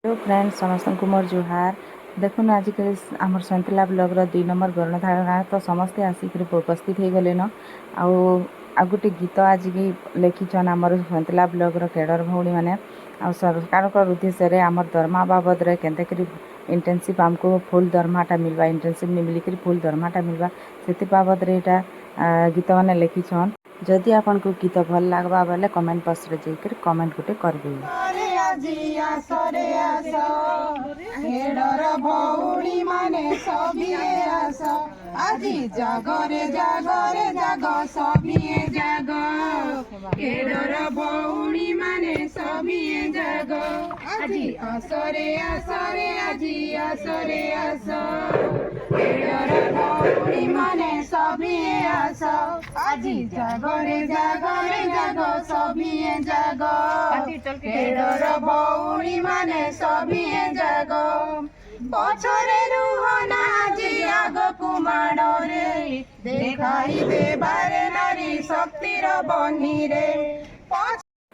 Hello friends समस्त को मोर जुहार देखुन आजिकल आमर सैंतला ब्लग्र 2 नंबर गणधारणा तो समस्ते आसिक उपस्थित हो गले न आ गोटे गीत आज लिखिछन आमर सैंतला ब्लग्र केडर भौणी मैंने आ सरकार उद्देश्य आमर दरमा बाबद के इंटर्नशिप आमको फुल दरमाटा मिलवा इंटर्नशिप मिलिक फुल दरमाटा मिलवा से बाबद गीत मैंने लिखिछन। जदि आपन को गीत भल लगवा बेले कमेंट बॉक्स रे जाकर कमेंट गुटे करबे। हेडर भौणी माने सभिए आस आजी जागरे जागरे जाग सभिए जाग हेडर भौणी माने सभिए जाग आजी आसरे आसरे आजी आसरे आस हेडर भौणी माने सभिए आस आजी जागरे जागरे जाग सभिए जाग हेडर भौणी माने सभिए जाग पछरे रुहना जी आग कुमाड़े देखाई देबारे नारी शक्तिर बनी रे।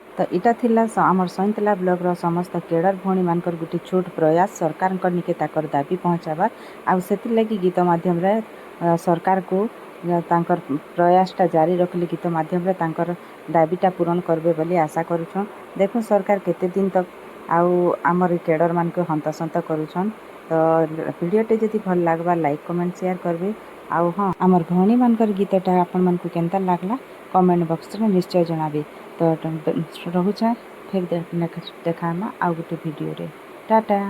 तो इटा थिला आमर सैंतला ब्लग्र समस्त केडर भौणी मानकर गोटे छोट प्रयास सरकार निके ताकर दाबी पहुँचाबार आउ सेति लगी गीत माध्यम रे सरकार को तांकर प्रयासटा जारी रखले गीत माध्यम रे तांकर दाबीटा पूरण करबे बोली आशा करूछन। देखो सरकार केते दिन तक आउ आमर केडर मान को हंतसंत करूछन। तो वीडियोटे जदि भल लागबा लाइक कमेंट शेयर करबे। आउ हाँ आमर भौणी मानकर गीतटा आपन मन को केनता लागला कमेंट बॉक्स रे निश्चय जणाबे। तो रहुछा फिर देखा आउ गोटे वीडियो रे टाटा।